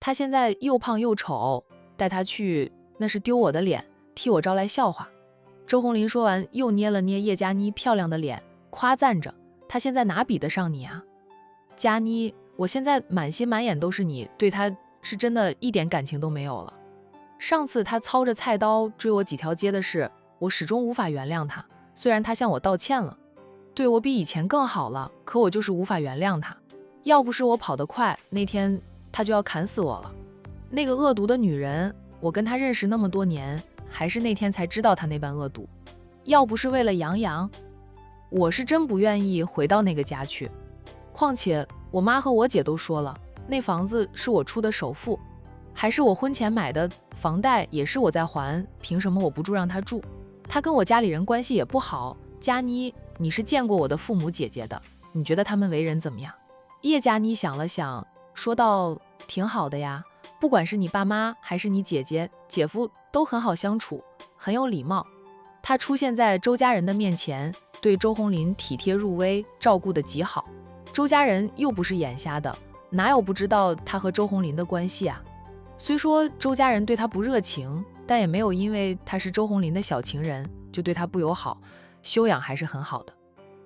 他现在又胖又丑，带他去那是丢我的脸，替我招来笑话。周红林说完，又捏了捏叶佳妮漂亮的脸，夸赞着：他现在哪比得上你啊？佳妮，我现在满心满眼都是你，对他是真的一点感情都没有了。上次他操着菜刀追我几条街的事，我始终无法原谅他。虽然他向我道歉了，对我比以前更好了，可我就是无法原谅他。要不是我跑得快，那天他就要砍死我了。那个恶毒的女人，我跟她认识那么多年，还是那天才知道她那般恶毒。要不是为了杨洋，我是真不愿意回到那个家去。况且我妈和我姐都说了，那房子是我出的首付，还是我婚前买的，房贷也是我在还，凭什么我不住让她住？她跟我家里人关系也不好。佳妮，你是见过我的父母姐姐的，你觉得他们为人怎么样？叶佳妮想了想，说道：挺好的呀，不管是你爸妈还是你姐姐姐夫都很好相处，很有礼貌。他出现在周家人的面前，对周红林体贴入微，照顾得极好。周家人又不是眼瞎的，哪有不知道他和周红林的关系啊？虽说周家人对他不热情，但也没有因为他是周红林的小情人就对他不友好，修养还是很好的。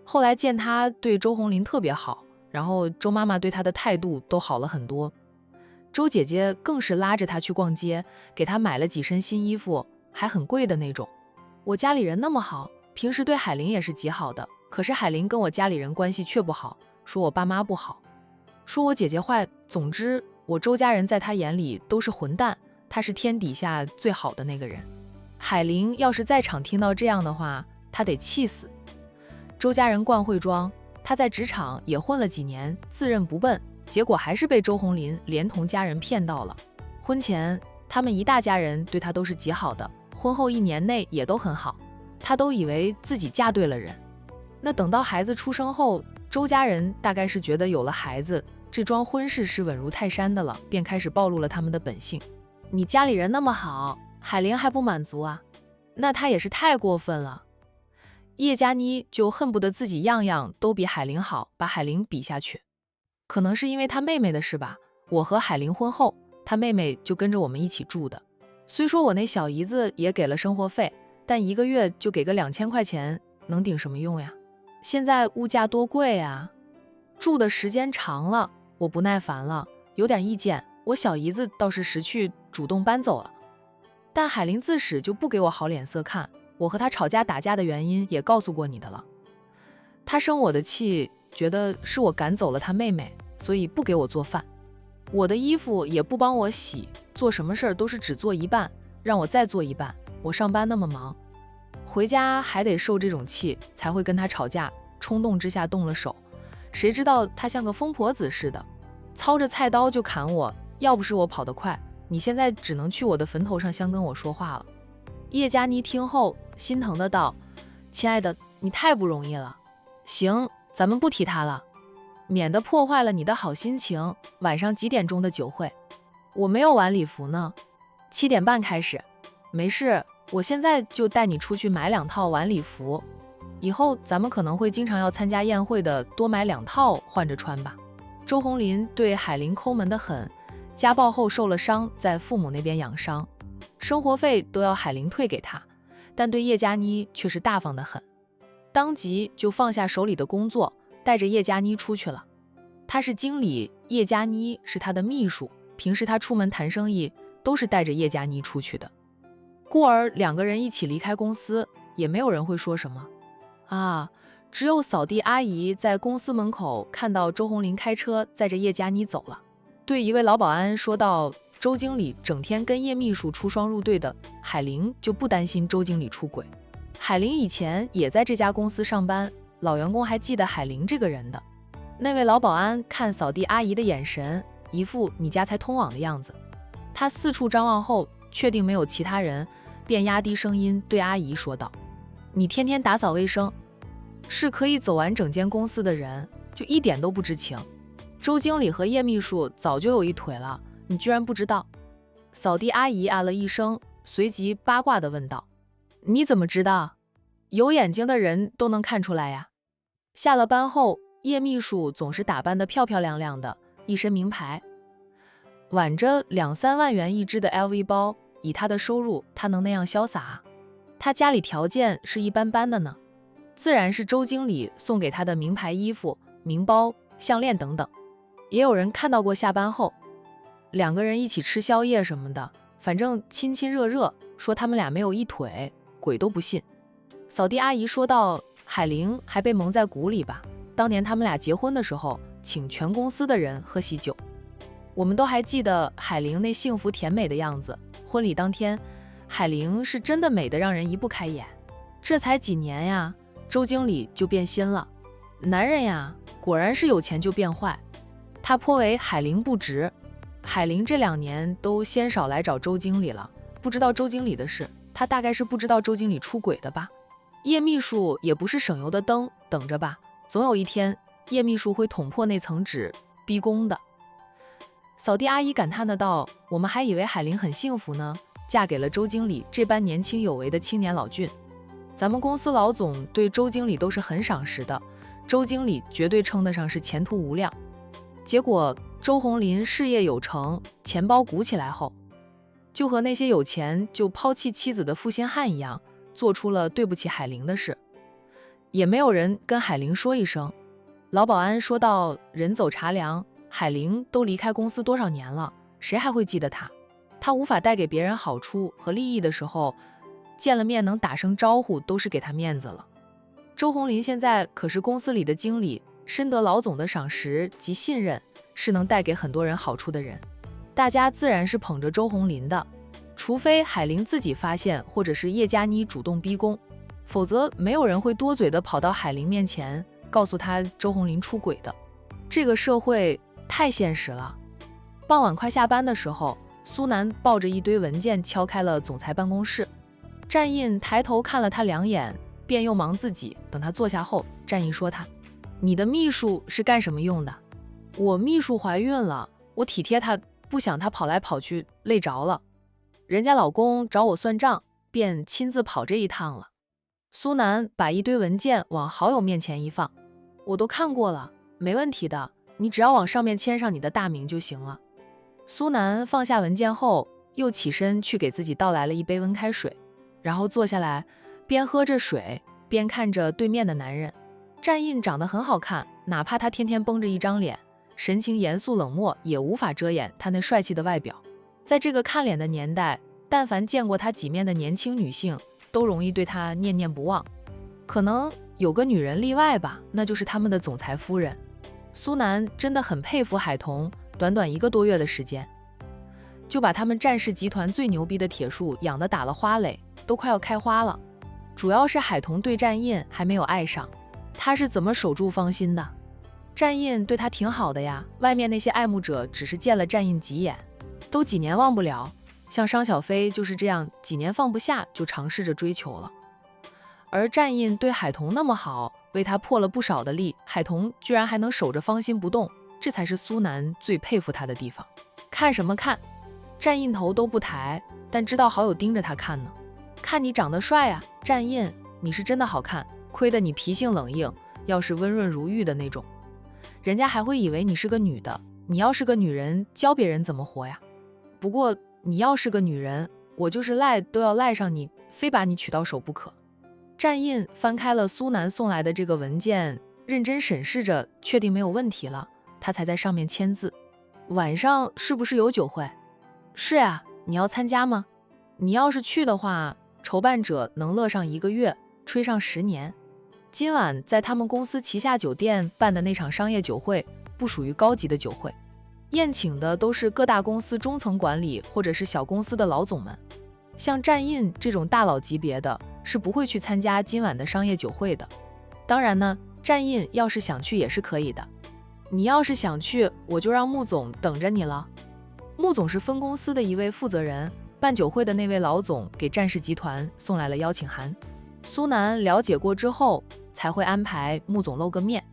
后来见他对周红林特别好，然后周妈妈对他的态度都好了很多。周姐姐更是拉着他去逛街，给他买了几身新衣服，还很贵的那种。我家里人那么好，平时对海玲也是极好的，可是海玲跟我家里人关系却不好，说我爸妈不好，说我姐姐坏，总之我周家人在他眼里都是混蛋，他是天底下最好的那个人。海玲要是在场听到这样的话，他得气死。周家人惯会装，他在职场也混了几年，自认不笨，结果还是被周红林连同家人骗到了。婚前他们一大家人对他都是极好的，婚后1年内也都很好，他都以为自己嫁对了人。那等到孩子出生后，周家人大概是觉得有了孩子，这桩婚事是稳如泰山的了，便开始暴露了他们的本性。你家里人那么好，海玲还不满足啊？那他也是太过分了。叶佳妮就恨不得自己样样都比海玲好，把海玲比下去。可能是因为她妹妹的事吧，我和海玲婚后，她妹妹就跟着我们一起住的。虽说我那小姨子也给了生活费，但1个月就给个2000块钱，能顶什么用呀？现在物价多贵呀！住的时间长了，我不耐烦了，有点意见。我小姨子倒是识趣，主动搬走了。但海玲自始就不给我好脸色看，我和她吵架打架的原因也告诉过你的了。她生我的气，觉得是我赶走了她妹妹，所以不给我做饭。我的衣服也不帮我洗，做什么事儿都是只做一半，让我再做一半。我上班那么忙，回家还得受这种气，才会跟她吵架，冲动之下动了手。谁知道她像个疯婆子似的，操着菜刀就砍我，要不是我跑得快，你现在只能去我的坟头上香跟我说话了。叶佳妮听后心疼的道：亲爱的，你太不容易了。行，咱们不提他了，免得破坏了你的好心情。晚上几点钟的酒会？我没有晚礼服呢，7点半开始。没事，我现在就带你出去买2套晚礼服，以后咱们可能会经常要参加宴会的，多买2套换着穿吧。周红林对海玲抠门的很，家暴后受了伤，在父母那边养伤，生活费都要海玲退给他，但对叶佳妮却是大方的很，当即就放下手里的工作，带着叶佳妮出去了。他是经理，叶佳妮是他的秘书，平时他出门谈生意都是带着叶佳妮出去的。故而2个人一起离开公司，也没有人会说什么啊。只有扫地阿姨在公司门口看到周红林开车载着叶佳妮走了，对一位老保安说道：周经理整天跟叶秘书出双入对的，海玲就不担心周经理出轨。海玲以前也在这家公司上班，老员工还记得海玲这个人的。那位老保安看扫地阿姨的眼神，一副你家才通往的样子。他四处张望后，确定没有其他人，便压低声音对阿姨说道：你天天打扫卫生，是可以走完整间公司的人，就一点都不知情。周经理和叶秘书早就有一腿了，你居然不知道？扫地阿姨啊了一声，随即八卦地问道：你怎么知道？有眼睛的人都能看出来呀。下了班后，叶秘书总是打扮得漂漂亮亮的，一身名牌。挽着2-3万元一只的 LV 包，以他的收入，他能那样潇洒？他家里条件是一般般的呢，自然是周经理送给他的名牌衣服、名包、项链等等。也有人看到过下班后2个人一起吃宵夜什么的，反正亲亲热热，说他们俩没有一腿，鬼都不信。扫地阿姨说道，海玲还被蒙在鼓里吧，当年他们俩结婚的时候，请全公司的人喝喜酒。我们都还记得海玲那幸福甜美的样子，婚礼当天，海玲是真的美得让人移不开眼。这才几年呀，周经理就变心了。男人呀，果然是有钱就变坏。他颇为海玲不值。海玲这2年都鲜少来找周经理了，不知道周经理的事，他大概是不知道周经理出轨的吧。叶秘书也不是省油的灯，等着吧，总有一天叶秘书会捅破那层纸，逼宫的。扫地阿姨感叹的道，我们还以为海玲很幸福呢，嫁给了周经理这般年轻有为的青年老俊。咱们公司老总对周经理都是很赏识的，周经理绝对称得上是前途无量。结果周鸿林事业有成，钱包鼓起来后，就和那些有钱就抛弃妻子的负心汉一样，做出了对不起海玲的事。也没有人跟海玲说一声。老保安说道，人走茶凉，海玲都离开公司多少年了，谁还会记得她？她无法带给别人好处和利益的时候，见了面能打声招呼都是给她面子了。周鸿林现在可是公司里的经理，深得老总的赏识及信任，是能带给很多人好处的人，大家自然是捧着周鸿林的。除非海玲自己发现，或者是叶佳妮主动逼宫，否则没有人会多嘴的跑到海玲面前告诉她周鸿林出轨的。这个社会太现实了。傍晚快下班的时候，苏南抱着一堆文件敲开了总裁办公室。战印抬头看了他2眼，便又忙自己。等他坐下后，战印说他，你的秘书是干什么用的？我秘书怀孕了，我体贴她，不想她跑来跑去累着了。人家老公找我算账，便亲自跑这一趟了。苏南把一堆文件往好友面前一放，我都看过了，没问题的，你只要往上面签上你的大名就行了。苏南放下文件后，又起身去给自己倒来了一杯温开水，然后坐下来，边喝着水，边看着对面的男人。战印长得很好看，哪怕他天天绷着一张脸，神情严肃冷漠，也无法遮掩他那帅气的外表。在这个看脸的年代，但凡见过他几面的年轻女性，都容易对他念念不忘。可能有个女人例外吧，那就是他们的总裁夫人。苏南真的很佩服海童，短短1个多月的时间，就把他们战氏集团最牛逼的铁树养得打了花蕾，都快要开花了。主要是海童对战印还没有爱上，他是怎么守住芳心的？战印对他挺好的呀，外面那些爱慕者只是见了战印几眼，都几年忘不了。像商小飞就是这样，几年放不下就尝试着追求了。而战印对海童那么好，为他破了不少的例，海童居然还能守着芳心不动，这才是苏南最佩服他的地方。看什么看？战印头都不抬，但知道好友盯着他看呢。看你长得帅啊，战印，你是真的好看，亏得你脾性冷硬，要是温润如玉的那种，人家还会以为你是个女的。你要是个女人，教别人怎么活呀？不过你要是个女人，我就是赖都要赖上你，非把你娶到手不可。战印翻开了苏南送来的这个文件，认真审视着，确定没有问题了，他才在上面签字。晚上是不是有酒会？是呀，你要参加吗？你要是去的话，筹办者能乐上1个月，吹上10年。今晚在他们公司旗下酒店办的那场商业酒会，不属于高级的酒会，宴请的都是各大公司中层管理或者是小公司的老总们。像战印这种大佬级别的，是不会去参加今晚的商业酒会的。当然呢，战印要是想去也是可以的。你要是想去，我就让穆总等着你了。穆总是分公司的一位负责人，办酒会的那位老总给战氏集团送来了邀请函。苏南了解过之后，才会安排穆总露个面。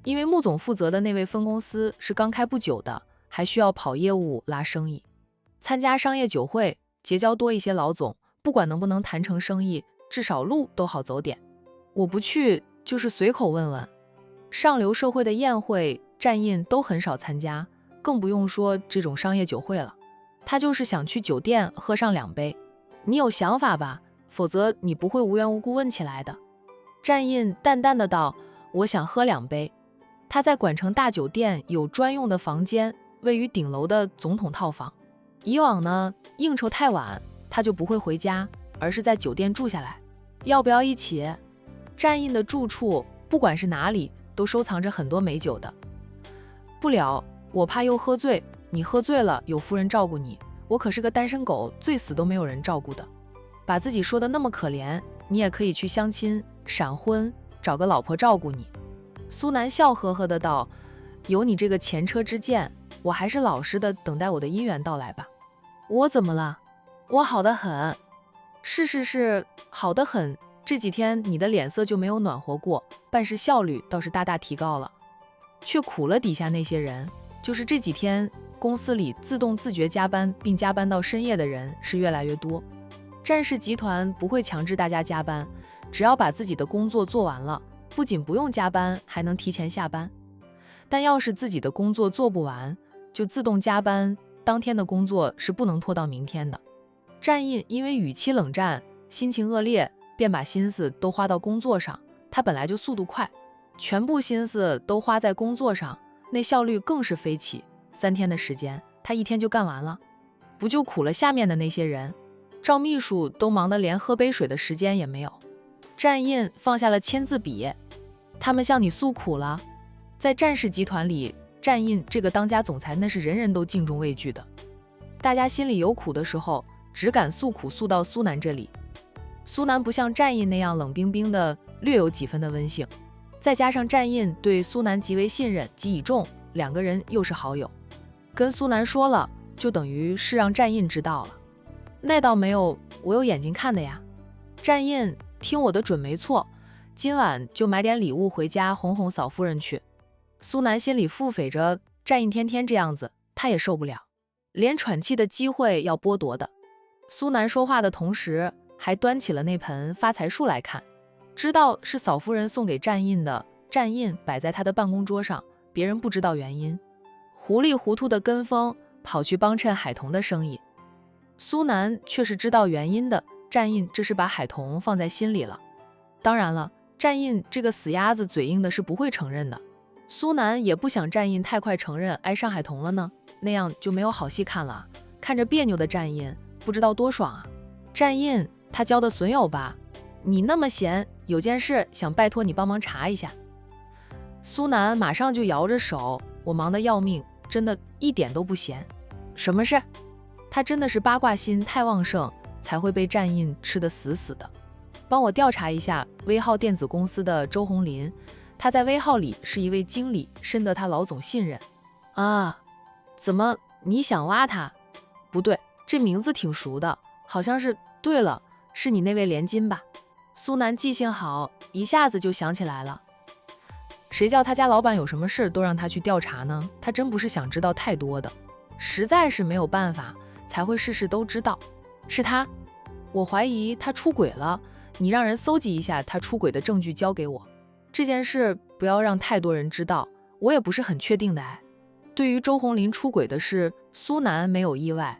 因为穆总负责的那位分公司是刚开不久的，还需要跑业务拉生意。参加商业酒会，结交多一些老总，不管能不能谈成生意，至少路都好走点。我不去，就是随口问问。上流社会的宴会，战印都很少参加，更不用说这种商业酒会了。他就是想去酒店喝上2杯。你有想法吧？否则你不会无缘无故问起来的。战印淡淡的道，我想喝2杯。他在管城大酒店有专用的房间，位于顶楼的总统套房。以往呢，应酬太晚，他就不会回家，而是在酒店住下来。要不要一起？战印的住处不管是哪里，都收藏着很多美酒的。不了，我怕又喝醉，你喝醉了有夫人照顾你，我可是个单身狗，醉死都没有人照顾的。把自己说的那么可怜，你也可以去相亲闪婚，找个老婆照顾你。苏南笑呵呵的道，有你这个前车之鉴，我还是老实的等待我的姻缘到来吧。我怎么了？我好得很。是，好得很。这几天你的脸色就没有暖和过，办事效率倒是大大提高了，却苦了底下那些人。就是这几天公司里自动自觉加班并加班到深夜的人是越来越多。战氏集团不会强制大家加班，只要把自己的工作做完了，不仅不用加班，还能提前下班。但要是自己的工作做不完，就自动加班，当天的工作是不能拖到明天的。战印因为语气冷战，心情恶劣，便把心思都花到工作上。他本来就速度快，全部心思都花在工作上，那效率更是飞起。3天的时间，他1天就干完了，不就苦了下面的那些人？赵秘书都忙得连喝杯水的时间也没有。战印放下了签字笔，他们向你诉苦了。在战氏集团里，战印这个当家总裁那是人人都敬重畏惧的。大家心里有苦的时候，只敢诉苦诉到苏南这里。苏南不像战印那样冷冰冰的，略有几分的温性，再加上战印对苏南极为信任及倚重，2个人又是好友，跟苏南说了，就等于是让战印知道了。那倒没有，我有眼睛看的呀。战印听我的准没错，今晚就买点礼物回家哄哄嫂夫人去。苏南心里腹诽着，战印天天这样子，他也受不了，连喘气的机会要剥夺的。苏南说话的同时，还端起了那盆发财树来看，知道是嫂夫人送给战印的，战印摆在他的办公桌上，别人不知道原因，糊里糊涂的跟风跑去帮衬海童的生意。苏南却是知道原因的，战印这是把海童放在心里了。当然了，战印这个死鸭子嘴硬的是不会承认的。苏南也不想战印太快承认爱上海童了呢，那样就没有好戏看了。看着别扭的战印，不知道多爽啊。战印，他交的损友吧？你那么闲，有件事想拜托你帮忙查一下。苏南马上就摇着手，我忙得要命，真的一点都不闲。什么事？他真的是八卦心太旺盛，才会被战印吃得死死的。帮我调查一下微浩电子公司的周红林，他在微浩里是一位经理，深得他老总信任。啊，怎么你想挖他？不对，这名字挺熟的，好像是，对了，是你那位连金吧？苏南记性好，一下子就想起来了。谁叫他家老板有什么事都让他去调查呢？他真不是想知道太多的，实在是没有办法才会事事都知道。是他，我怀疑他出轨了，你让人搜集一下他出轨的证据交给我。这件事不要让太多人知道，我也不是很确定的。对于周红林出轨的事，苏南没有意外。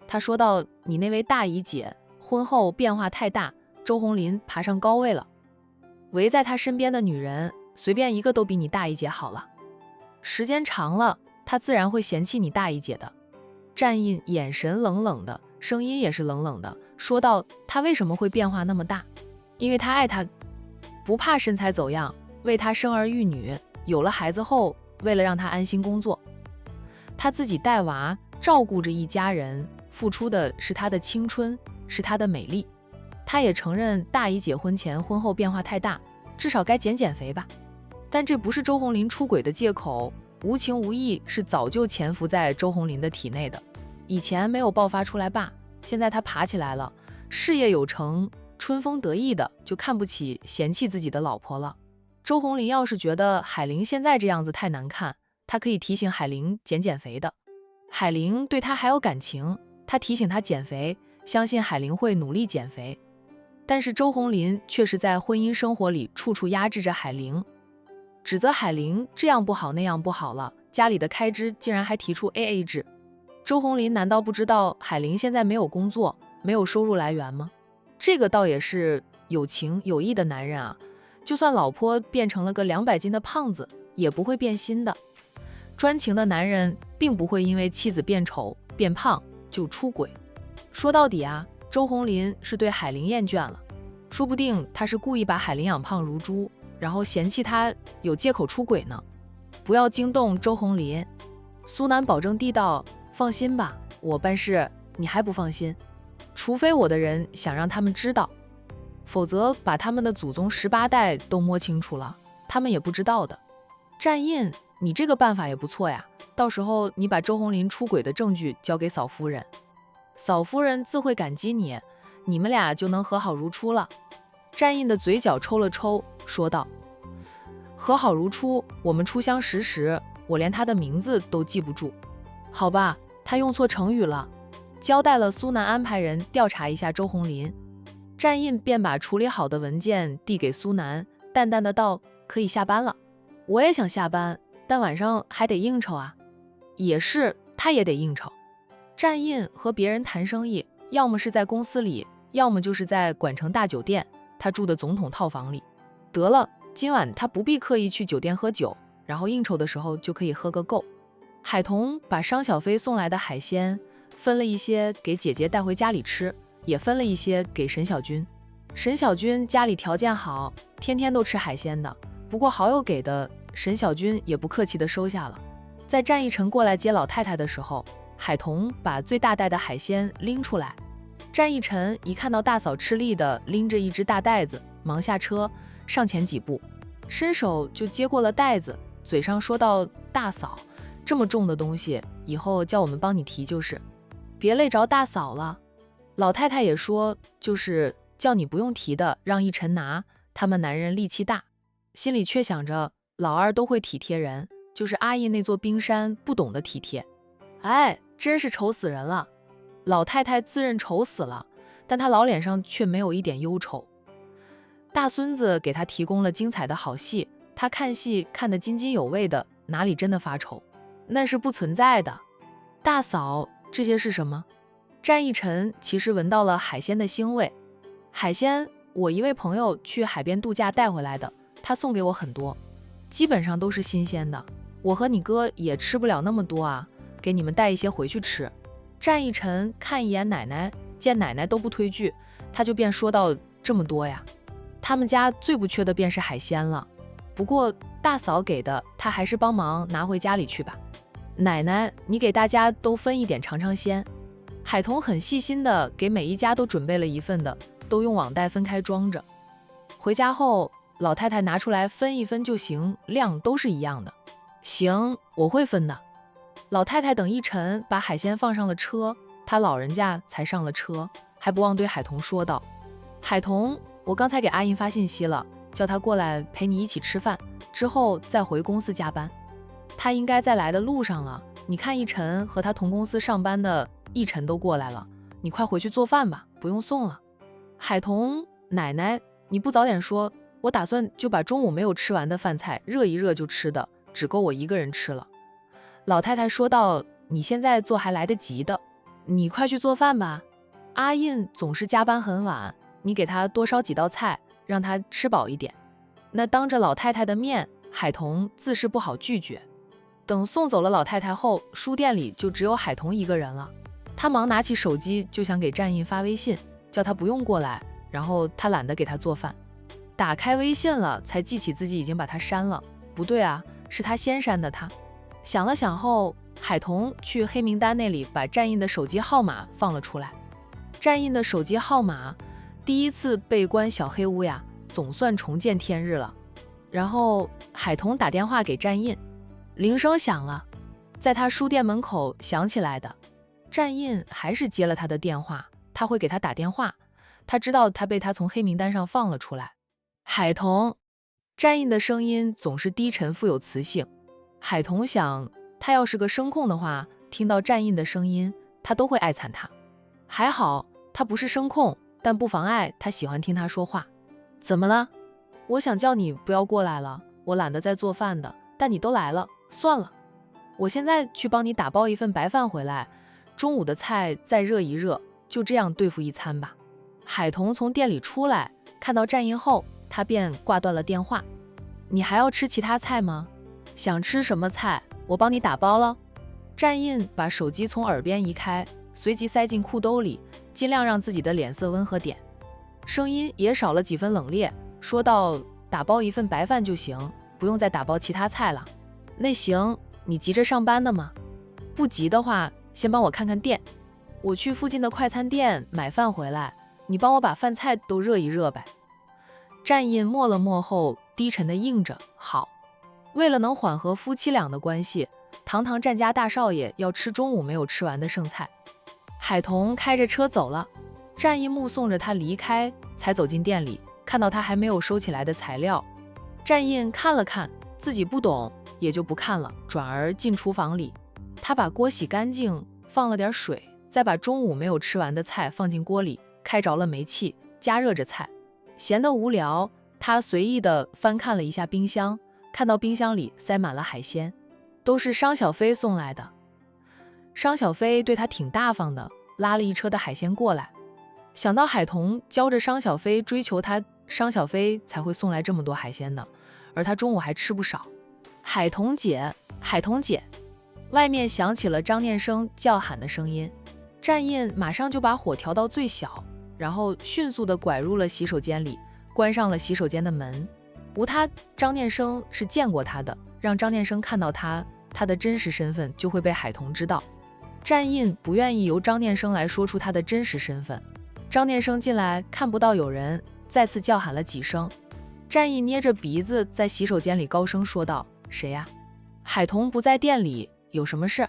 他说到你那位大姨姐婚后变化太大，周红林爬上高位了，围在他身边的女人随便一个都比你大姨姐好了，时间长了他自然会嫌弃你大姨姐的。战印眼神冷冷的，声音也是冷冷的，说道他为什么会变化那么大？因为他爱他，不怕身材走样，为他生儿育女，有了孩子后为了让他安心工作，他自己带娃照顾着一家人，付出的是他的青春，是他的美丽。他也承认大姨姐婚前婚后变化太大，至少该减肥吧。但这不是周红林出轨的借口，无情无义是早就潜伏在周红林的体内的，以前没有爆发出来罢，现在他爬起来了，事业有成，春风得意的，就看不起嫌弃自己的老婆了。周红林要是觉得海玲现在这样子太难看，他可以提醒海玲减肥的。海玲对他还有感情，他提醒他减肥，相信海玲会努力减肥。但是周红林却是在婚姻生活里处处压制着海玲，指责海玲这样不好那样不好了，家里的开支竟然还提出 AA 制。周红林难道不知道海玲现在没有工作，没有收入来源吗？这个倒也是有情有义的男人啊，就算老婆变成了个200斤的胖子，也不会变心的。专情的男人并不会因为妻子变丑变胖就出轨。说到底啊，周红林是对海玲厌倦了，说不定他是故意把海玲养胖如猪，然后嫌弃他有借口出轨呢。不要惊动周红林。苏南保证地道，放心吧，我办事你还不放心？除非我的人想让他们知道，否则把他们的祖宗18代都摸清楚了，他们也不知道的。战印，你这个办法也不错呀，到时候你把周红林出轨的证据交给嫂夫人，嫂夫人自会感激你，你们俩就能和好如初了。战印的嘴角抽了抽，说道：和好如初，我们初相识时，我连他的名字都记不住。好吧，他用错成语了。交代了苏南安排人调查一下周红林，战印便把处理好的文件递给苏南，淡淡的道：可以下班了。我也想下班，但晚上还得应酬啊。也是，他也得应酬。战印和别人谈生意，要么是在公司里，要么就是在管城大酒店，他住的总统套房里。得了，今晚他不必刻意去酒店喝酒，然后应酬的时候就可以喝个够。海童把商小飞送来的海鲜分了一些给姐姐带回家里吃，也分了一些给沈小军。沈小军家里条件好，天天都吃海鲜的，不过好友给的，沈小军也不客气地收下了。在战一晨过来接老太太的时候，海童把最大袋的海鲜拎出来。战一晨一看到大嫂吃力地拎着一只大袋子，忙下车上前几步，伸手就接过了袋子，嘴上说道：大嫂，这么重的东西，以后叫我们帮你提就是，别累着大嫂了。老太太也说，就是叫你不用提的，让一晨拿，他们男人力气大。心里却想着，老二都会体贴人，就是阿义那座冰山不懂得体贴。哎，真是愁死人了。老太太自认愁死了，但她老脸上却没有一点忧愁。大孙子给她提供了精彩的好戏，她看戏看得津津有味的，哪里真的发愁？那是不存在的。大嫂，这些是什么？战一晨其实闻到了海鲜的腥味。海鲜，我一位朋友去海边度假带回来的，他送给我很多，基本上都是新鲜的。我和你哥也吃不了那么多啊，给你们带一些回去吃。战一晨看一眼奶奶，见奶奶都不推拒，他就便说道：这么多呀，他们家最不缺的便是海鲜了。不过大嫂给的，他还是帮忙拿回家里去吧。奶奶，你给大家都分一点尝尝鲜。海童很细心的给每一家都准备了一份的，都用网袋分开装着。回家后，老太太拿出来分一分就行，量都是一样的。行，我会分的。老太太等一晨把海鲜放上了车，她老人家才上了车，还不忘对海童说道：海童，我刚才给阿英发信息了，叫他过来陪你一起吃饭，之后再回公司加班。他应该在来的路上了，你看一晨和他同公司上班的一晨都过来了，你快回去做饭吧，不用送了。海童，奶奶，你不早点说，我打算就把中午没有吃完的饭菜热一热就吃的，只够我一个人吃了。老太太说道：你现在做还来得及的，你快去做饭吧。阿印总是加班很晚，你给他多烧几道菜，让他吃饱一点。那当着老太太的面，海童自是不好拒绝。等送走了老太太后，书店里就只有海童一个人了。他忙拿起手机就想给战印发微信，叫他不用过来，然后他懒得给他做饭。打开微信了，才记起自己已经把他删了。不对啊，是他先删的他。想了想后，海童去黑名单那里把战印的手机号码放了出来。战印的手机号码，第一次被关小黑屋呀，总算重见天日了。然后海童打电话给战印，铃声响了，在他书店门口响起来的。战印还是接了他的电话，他会给他打电话，他知道他被他从黑名单上放了出来。海童，战印的声音总是低沉富有磁性。海童想，他要是个声控的话，听到战印的声音，他都会爱惨他。还好他不是声控，但不妨碍他喜欢听他说话。怎么了？我想叫你不要过来了，我懒得再做饭的，但你都来了，算了。我现在去帮你打包一份白饭回来，中午的菜再热一热，就这样对付一餐吧。海童从店里出来，看到战印后，他便挂断了电话。你还要吃其他菜吗？想吃什么菜，我帮你打包了。战印把手机从耳边移开，随即塞进裤兜里，尽量让自己的脸色温和点，声音也少了几分冷冽，说道：打包一份白饭就行，不用再打包其他菜了。那行，你急着上班的吗？不急的话，先帮我看看店，我去附近的快餐店买饭回来，你帮我把饭菜都热一热呗。战印默了默后，低沉地应着：好。为了能缓和夫妻俩的关系，堂堂战家大少爷要吃中午没有吃完的剩菜。海童开着车走了，战印目送着他离开，才走进店里，看到他还没有收起来的材料。战印看了看，自己不懂，也就不看了，转而进厨房里。他把锅洗干净，放了点水，再把中午没有吃完的菜放进锅里，开着了煤气，加热着菜。闲得无聊，他随意地翻看了一下冰箱，看到冰箱里塞满了海鲜，都是商小飞送来的。商小飞对他挺大方的，拉了一车的海鲜过来。想到海童教着商小飞追求他，商小飞才会送来这么多海鲜的，而他中午还吃不少。海童姐，海童姐！外面响起了张念生叫喊的声音。战印马上就把火调到最小，然后迅速地拐入了洗手间里，关上了洗手间的门。无他，张念生是见过他的，让张念生看到他的真实身份就会被海童知道。战印不愿意由张念生来说出他的真实身份。张念生进来看不到有人，再次叫喊了几声。战印捏着鼻子在洗手间里高声说道：谁呀？海童不在店里，有什么事？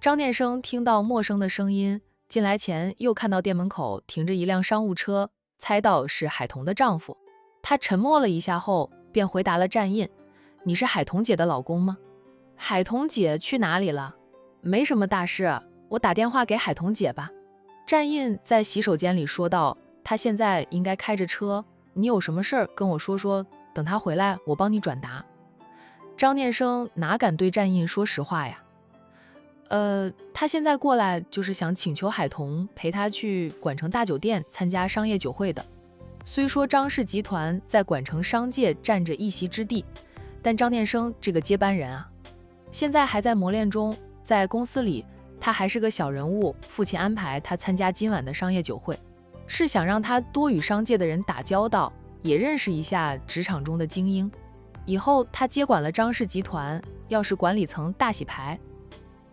张念生听到陌生的声音，进来前又看到店门口停着一辆商务车，猜到是海童的丈夫。他沉默了一下后便回答了战印：你是海童姐的老公吗？海童姐去哪里了？没什么大事，我打电话给海童姐吧。战印在洗手间里说道：他现在应该开着车，你有什么事儿跟我说说，等他回来我帮你转达。张念生哪敢对战印说实话呀？他现在过来就是想请求海童陪他去管城大酒店参加商业酒会的。虽说张氏集团在管城商界占着一席之地，但张念生这个接班人啊，现在还在磨练中，在公司里他还是个小人物，父亲安排他参加今晚的商业酒会，是想让他多与商界的人打交道，也认识一下职场中的精英。以后他接管了张氏集团，要是管理层大洗牌，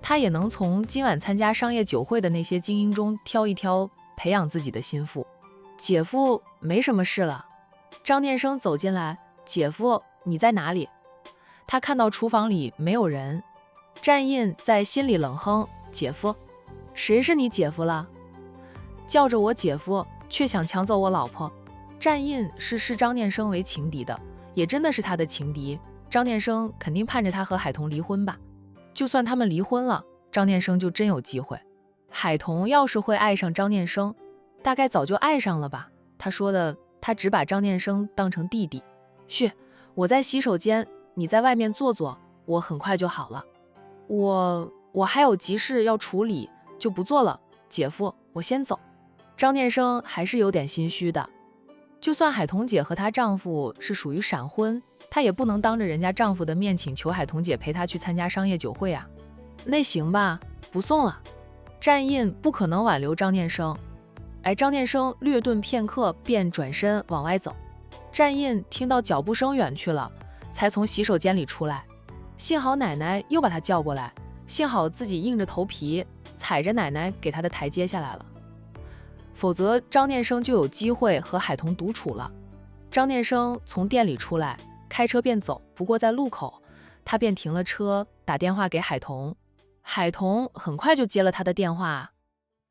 他也能从今晚参加商业酒会的那些精英中挑一挑，培养自己的心腹。姐夫，没什么事了。张念生走进来，姐夫，你在哪里？他看到厨房里没有人。战印在心里冷哼：姐夫？谁是你姐夫了？叫着我姐夫，却想抢走我老婆。战印是视张念生为情敌的，也真的是他的情敌。张念生肯定盼着他和海童离婚吧。就算他们离婚了，张念生就真有机会。海童要是会爱上张念生，大概早就爱上了吧。他说的，他只把张念生当成弟弟。去，我在洗手间，你在外面坐坐，我很快就好了。我还有急事要处理，就不做了。姐夫，我先走。张念生还是有点心虚的。就算海童姐和她丈夫是属于闪婚，她也不能当着人家丈夫的面请求海童姐陪她去参加商业酒会啊。那行吧，不送了。战印不可能挽留张念生。张念生略顿片刻，便转身往外走。战印听到脚步声远去了，才从洗手间里出来。幸好奶奶又把他叫过来，幸好自己硬着头皮踩着奶奶给他的台阶下来了，否则张念生就有机会和海童独处了。张念生从店里出来，开车便走，不过在路口，他便停了车，打电话给海童。海童很快就接了他的电话。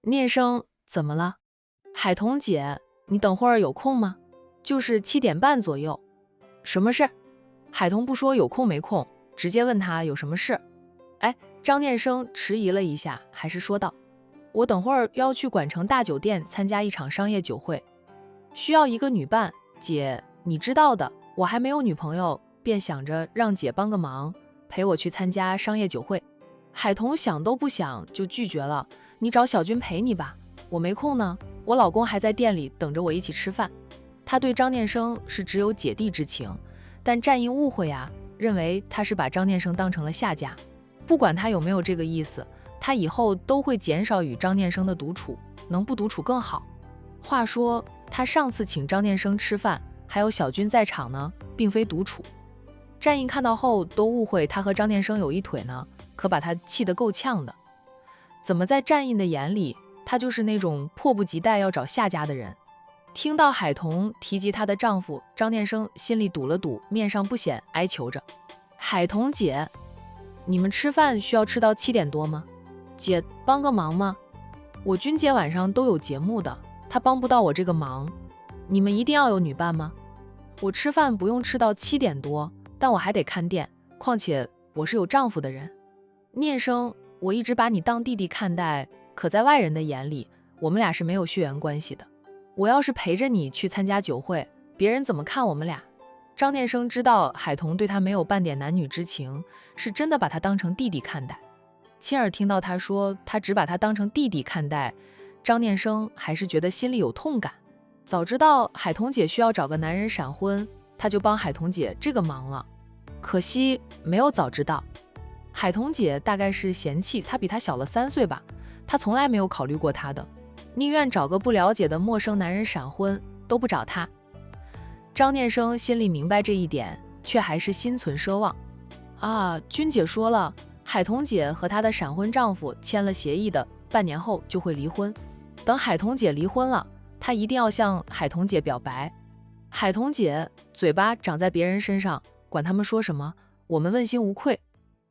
念生，怎么了？海童姐，你等会儿有空吗？就是7点半左右。什么事？海童不说有空没空，直接问他有什么事。张念生迟疑了一下，还是说道：我等会儿要去管城大酒店参加一场商业酒会，需要一个女伴。姐，你知道的，我还没有女朋友，便想着让姐帮个忙，陪我去参加商业酒会。海童想都不想就拒绝了，你找小军陪你吧，我没空呢，我老公还在店里等着我一起吃饭。他对张念生是只有姐弟之情，但战印误会啊，认为他是把张念生当成了下家。不管他有没有这个意思，他以后都会减少与张念生的独处，能不独处更好。话说他上次请张念生吃饭，还有小军在场呢，并非独处。战印看到后都误会他和张念生有一腿呢，可把他气得够呛的。怎么在战印的眼里，他就是那种迫不及待要找下家的人？听到海童提及她的丈夫，张念生心里堵了堵，面上不显，哀求着：“海童姐，你们吃饭需要吃到7点多吗？姐，帮个忙吗？我君姐晚上都有节目的，她帮不到我这个忙。你们一定要有女伴吗？我吃饭不用吃到7点多，但我还得看店，况且我是有丈夫的人。念生，我一直把你当弟弟看待，可在外人的眼里，我们俩是没有血缘关系的。我要是陪着你去参加酒会，别人怎么看我们俩？”张念生知道海童对他没有半点男女之情，是真的把他当成弟弟看待。亲耳听到他说他只把他当成弟弟看待，张念生还是觉得心里有痛感。早知道海童姐需要找个男人闪婚，他就帮海童姐这个忙了，可惜没有早知道。海童姐大概是嫌弃他比他小了3岁吧，他从来没有考虑过他的，宁愿找个不了解的陌生男人闪婚，都不找他。张念生心里明白这一点，却还是心存奢望。啊，君姐说了，海童姐和她的闪婚丈夫签了协议的，半年后就会离婚。等海童姐离婚了，她一定要向海童姐表白。海童姐嘴巴长在别人身上，管他们说什么，我们问心无愧。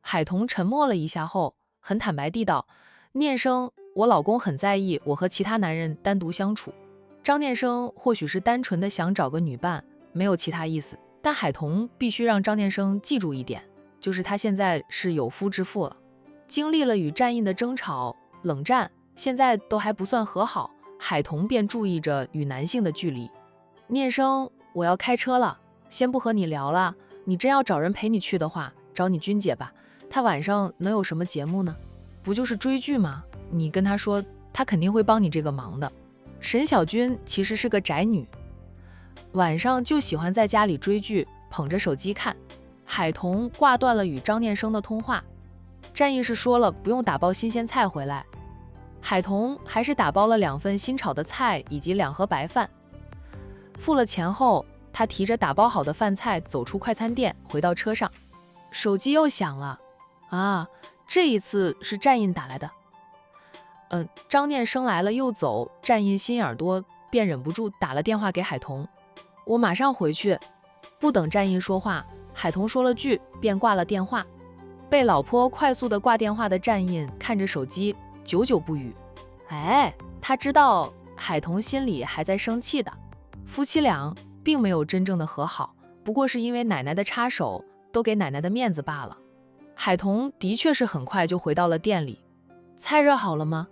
海童沉默了一下后，很坦白地道：“念生，我老公很在意我和其他男人单独相处。”张念生或许是单纯的想找个女伴，没有其他意思。但海童必须让张念生记住一点，就是他现在是有夫之妇了。经历了与战印的争吵、冷战，现在都还不算和好，海童便注意着与男性的距离。念生，我要开车了，先不和你聊了。你真要找人陪你去的话，找你君姐吧。她晚上能有什么节目呢？不就是追剧吗？你跟她说，她肯定会帮你这个忙的。沈小军其实是个宅女，晚上就喜欢在家里追剧，捧着手机看。海童挂断了与张念生的通话。战印是说了不用打包新鲜菜回来，海童还是打包了2份新炒的菜以及2盒白饭。付了钱后，他提着打包好的饭菜走出快餐店，回到车上，手机又响了。啊，这一次是战印打来的。张念生来了又走，战印心眼多，便忍不住打了电话给海童。我马上回去。不等战印说话，海童说了句便挂了电话。被老婆快速的挂电话的战印看着手机，久久不语。他知道海童心里还在生气的，夫妻俩并没有真正的和好，不过是因为奶奶的插手，都给奶奶的面子罢了。海童的确是很快就回到了店里。菜热好了吗？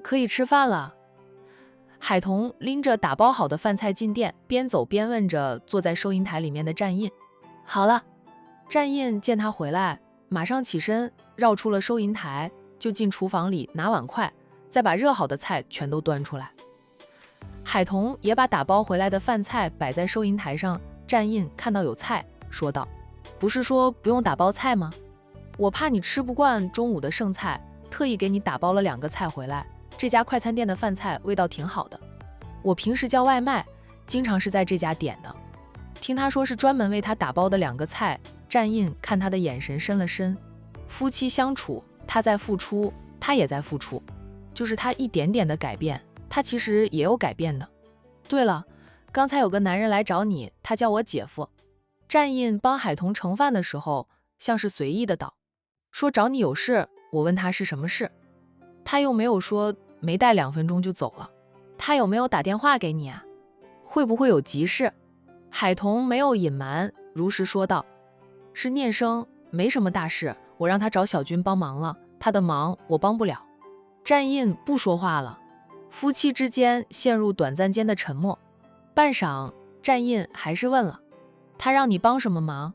可以吃饭了。海童拎着打包好的饭菜进店，边走边问着坐在收银台里面的战印。好了。战印见他回来，马上起身绕出了收银台，就进厨房里拿碗筷，再把热好的菜全都端出来。海童也把打包回来的饭菜摆在收银台上，战印看到有菜，说道：“不是说不用打包菜吗？我怕你吃不惯中午的剩菜，特意给你打包了2个菜回来。这家快餐店的饭菜味道挺好的，我平时叫外卖，经常是在这家点的。”听他说是专门为他打包的2个菜，战印看他的眼神深了深。夫妻相处，他在付出，他也在付出，就是他一点点的改变，他其实也有改变的。对了，刚才有个男人来找你，他叫我姐夫。战印帮海童盛饭的时候，像是随意的道，说找你有事。我问他是什么事，他又没有说，没待2分钟就走了。他有没有打电话给你啊？会不会有急事？海童没有隐瞒，如实说道：“是念生，没什么大事，我让他找小军帮忙了，他的忙我帮不了。”战印不说话了，夫妻之间陷入短暂间的沉默。半晌，战印还是问了：“他让你帮什么忙？”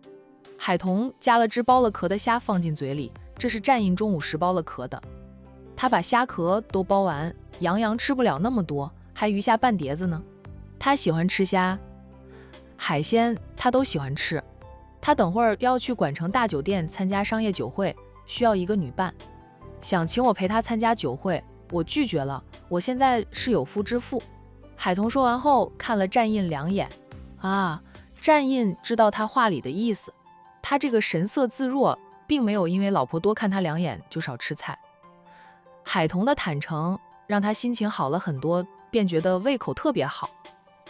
海童夹了只剥了壳的虾放进嘴里，这是战印中午时剥了壳的。他把虾壳都剥完，杨洋吃不了那么多，还余下半碟子呢。他喜欢吃虾，海鲜他都喜欢吃。他等会儿要去管城大酒店参加商业酒会，需要一个女伴，想请我陪他参加酒会，我拒绝了，我现在是有妇之夫。海童说完后看了战印2眼，战印知道他话里的意思，他这个神色自若，并没有因为老婆多看他2眼就少吃菜。海童的坦诚让他心情好了很多，便觉得胃口特别好。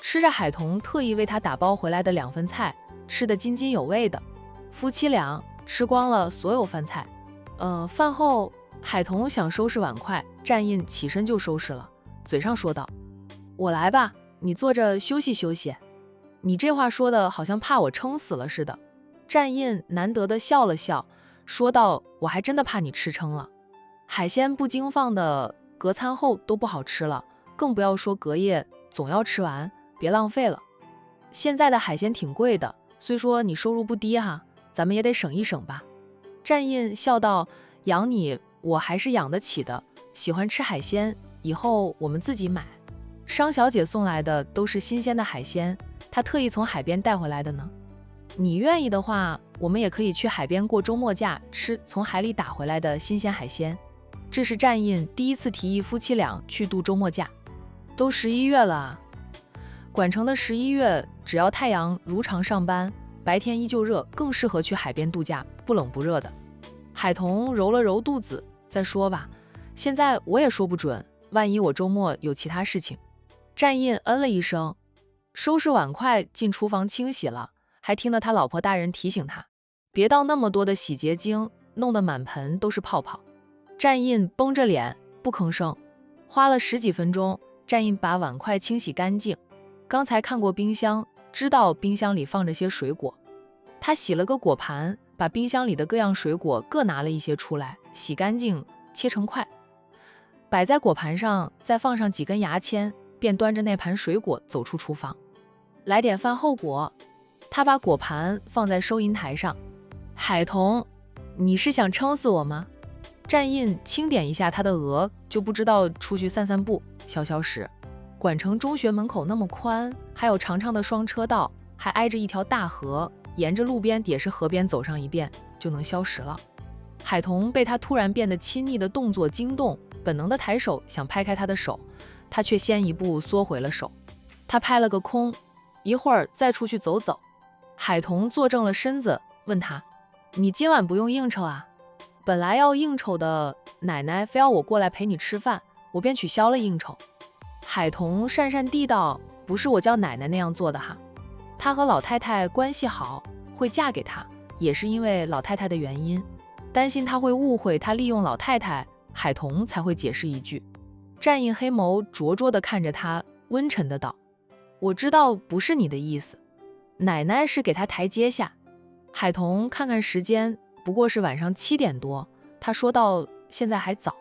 吃着海童特意为他打包回来的2份菜，吃得津津有味的。夫妻俩吃光了所有饭菜。饭后海童想收拾碗筷，战印起身就收拾了，嘴上说道：“我来吧，你坐着休息休息。”你这话说的好像怕我撑死了似的。战印难得的笑了笑，说道：“我还真的怕你吃撑了。海鲜不经放的，隔餐后都不好吃了，更不要说隔夜，总要吃完，别浪费了。现在的海鲜挺贵的，虽说你收入不低哈，咱们也得省一省吧。”战印笑道：“养你，我还是养得起的。喜欢吃海鲜，以后我们自己买。商小姐送来的都是新鲜的海鲜，她特意从海边带回来的呢。你愿意的话，我们也可以去海边过周末假，吃从海里打回来的新鲜海鲜。”这是战印第一次提议夫妻俩去度周末假。都11月了啊，管城的11月，只要太阳如常上班，白天依旧热，更适合去海边度假，不冷不热的。海童揉了揉肚子，再说吧，现在我也说不准，万一我周末有其他事情。战印了一声，收拾碗筷进厨房清洗了，还听得他老婆大人提醒他，别倒那么多的洗洁精，弄得满盆都是泡泡。战印绷着脸不吭声，花了10几分钟，战印把碗筷清洗干净。刚才看过冰箱，知道冰箱里放着些水果。他洗了个果盘，把冰箱里的各样水果各拿了一些出来，洗干净，切成块，摆在果盘上，再放上几根牙签，便端着那盘水果走出厨房。来点饭后果。他把果盘放在收银台上。海童，你是想撑死我吗？战印轻点一下他的额，就不知道出去散散步消消食。管城中学门口那么宽，还有长长的双车道，还挨着一条大河，沿着路边也是河边走上一遍就能消食了。海童被他突然变得亲昵的动作惊动，本能的抬手想拍开他的手，他却先一步缩回了手。他拍了个空，一会儿再出去走走。海童坐正了身子，问他：“你今晚不用应酬啊？”本来要应酬的，奶奶非要我过来陪你吃饭，我便取消了应酬。海童讪讪地道：“不是我叫奶奶那样做的哈，她和老太太关系好，会嫁给他，也是因为老太太的原因，担心他会误会他利用老太太，海童才会解释一句。”战印黑眸灼灼地看着他，温沉的道：“我知道不是你的意思，奶奶是给他台阶下。”海童看看时间，不过是晚上7点多，他说道：“现在还早，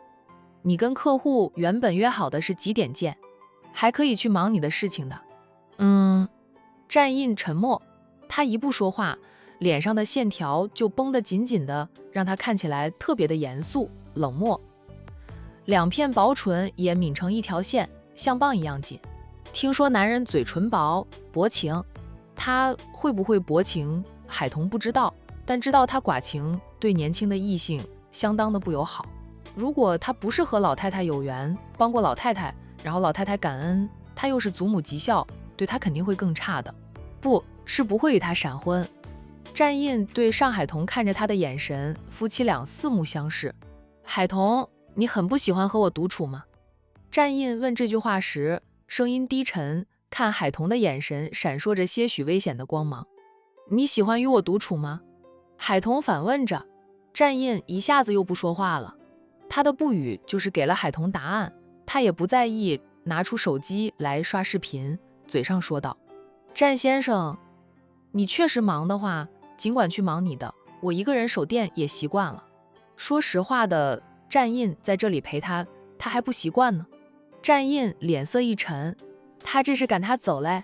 你跟客户原本约好的是几点见，还可以去忙你的事情的。”战印沉默，他一不说话，脸上的线条就绷得紧紧的，让他看起来特别的严肃冷漠，2片薄唇也抿成一条线，像棒一样紧。听说男人嘴唇薄，薄情，他会不会薄情，海童不知道，但知道他寡情，对年轻的异性相当的不友好。如果他不是和老太太有缘，帮过老太太，然后老太太感恩，他又是祖母吉孝，对他肯定会更差的，不是不会与他闪婚。战印对上海童看着他的眼神，夫妻俩四目相视。海童，你很不喜欢和我独处吗？战印问这句话时，声音低沉，看海童的眼神闪烁着些许危险的光芒。你喜欢与我独处吗？海童反问着。战印一下子又不说话了，他的不语就是给了海童答案，他也不在意，拿出手机来刷视频，嘴上说道：“战先生，你确实忙的话，尽管去忙你的，我一个人守店也习惯了。”说实话的，战印在这里陪他还不习惯呢。战印脸色一沉，他这是赶他走嘞。